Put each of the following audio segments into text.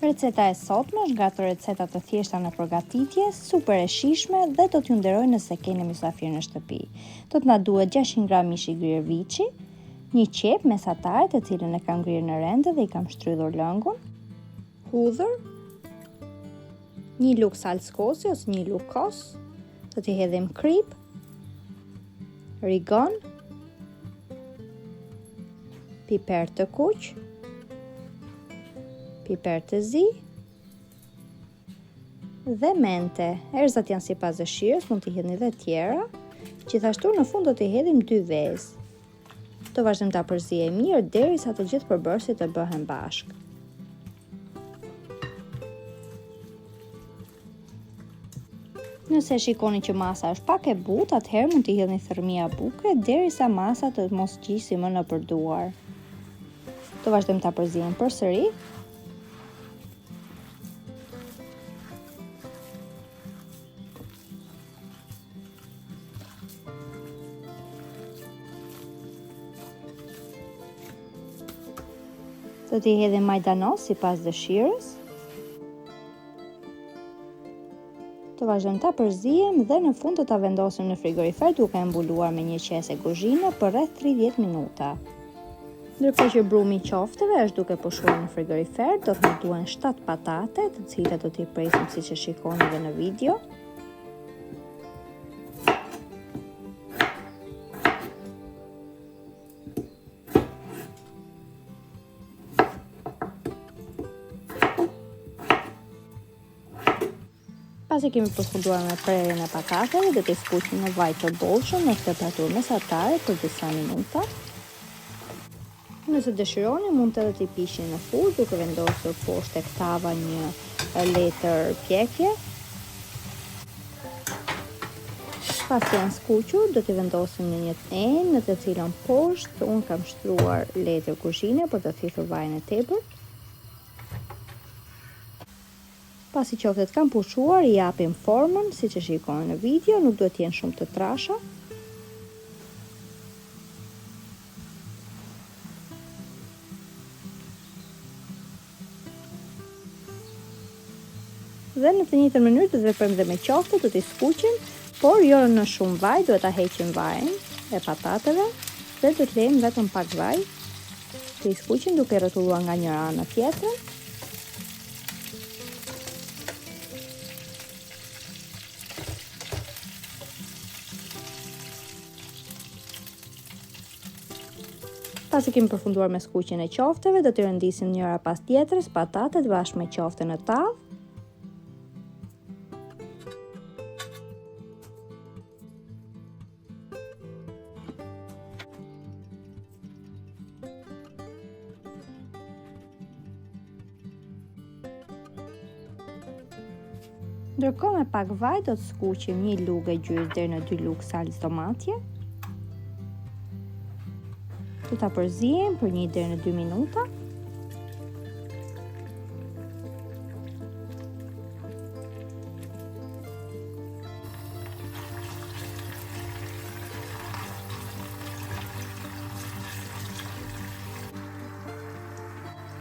Receta e sotme është nga ato receta të thjeshta në përgatitje, super e shijshme dhe do t'ju nderoj nëse keni mysafir në shtëpi. Do t'na duhet 600 gram mish i gryer viçi, një qep mesatar të cilën e kam gryer në rende dhe i kam shtrydhur lëngun, hudhër, një lug salcë kosi ose një lug kos, do t'i hedhim krip, rigon, piper të kuq, piper të zi dhe mente. Erëzat janë sipas dëshirës, mund t'i hedhni dhe tjera. Gjithashtu në fund do t'i hedhim 2 vezë. Do vazhdojmë ta përzijej mirë derisa të gjithë përbërësit të bëhen bashkë. Nëse shikoni që masa është pak e butë, atëherë mund t'i hedhni thërmia buke derisa masa të mos gjisi më nëpër duar. Do vazhdojmë ta përzijejmë përsëri. Do t'i hedhim majdanos sipas dëshirës. Do vazhdojmë ta përzijejmë dhe në fund do ta vendosim në frigorifer duke e mbuluar me një qese kuzhine për rreth 30 minuta. Ndërkohë që brumi i qofteve është duke pushuar në frigorifer, do të na duhen 7 patate, të cilat do t'i presim siç e shikoni edhe në video. Pasi kemi përfunduar me prerjen e patateve, do t'i skuqim në vaj të bollshëm në temperaturë mesatare për disa minuta. Nëse dëshironi, mund edhe t'i pishni në furrë duke vendosur poshtë tek tava një letër pjekje. Pasi janë skuqur, do t'i vendosim në një enë në të cilën poshtë unë kam shtruar letër kuzhine për të thithur vajin e tepërt. Pasi qoftet kanë pushuar, i japim formën, siç e shikoni në video, nuk duhet të jenë shumë të trasha. Dhe në të njëjtën mënyrë do të veprojmë dhe me qoftet, do t'i skuqim, por jo në shumë vaj, duhet ta heqim vajin e patateve dhe do të lejmë vetëm pak vaj. T'i skuqim duke rrotulluar nga njëra anë në tjetrën. Pasi kemi përfunduar me skuqjen e qofteve, do t'i rëndisim njëra pas tjetrës patatet bashkë me qoftën në tavë. Ndërkohë me pak vaj do të skuqim një lugë e gjys deri në 2 lugë salcë domatje. Do ta përzijejmë për 1 deri në 2 minuta.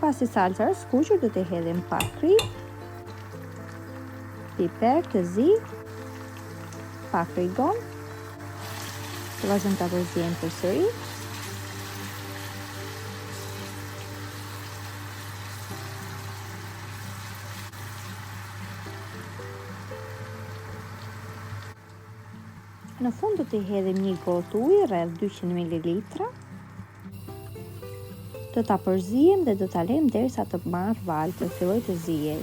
Pasi salca është skuqur, do të hedhim pak krip, piper të zi, pak rigon. Do vazhdojmë ta përzijejmë përsëri. Në fund do t'i hedhim një gotë ujë, rreth 200 ml. Do ta përzijejmë dhe do ta lejmë derisa të marrë val, të fillojë të zijej.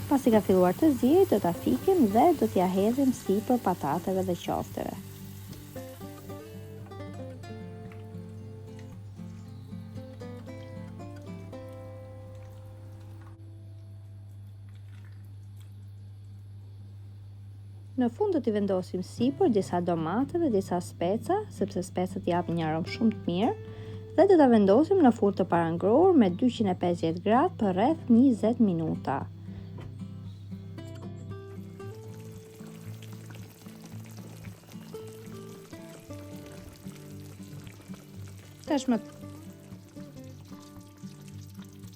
Pasi ka filluar të zijej, do ta fikim dhe do t'ja hedhim sipër patateve dhe qofteve. Në fund do t'i vendosim sipër disa domate dhe disa speca, sepse specat japin një aromë shumë të mirë, dhe do ta vendosim në furrë të parangrohur me 250 gradë për rreth 20 minuta.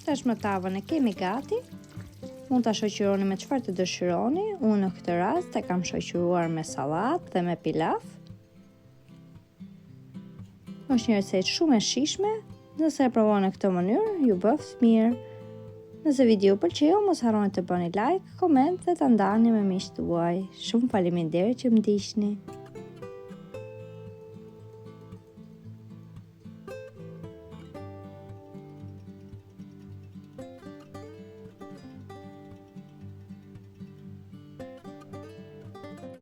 Tashmë tavën e kemi gati. Mund ta shoqëroni me çfarë të dëshironi. Unë në këtë rast e kam shoqëruar me sallatë dhe me pilaf. Është një recetë shumë e shijshme. Nëse e provoni në këtë mënyrë, ju bëft mirë. Nëse video pëlqeu, mos harroni të bëni like, koment dhe ta ndani me miqtë tuaj. Shumë faleminderit që më ndiqni.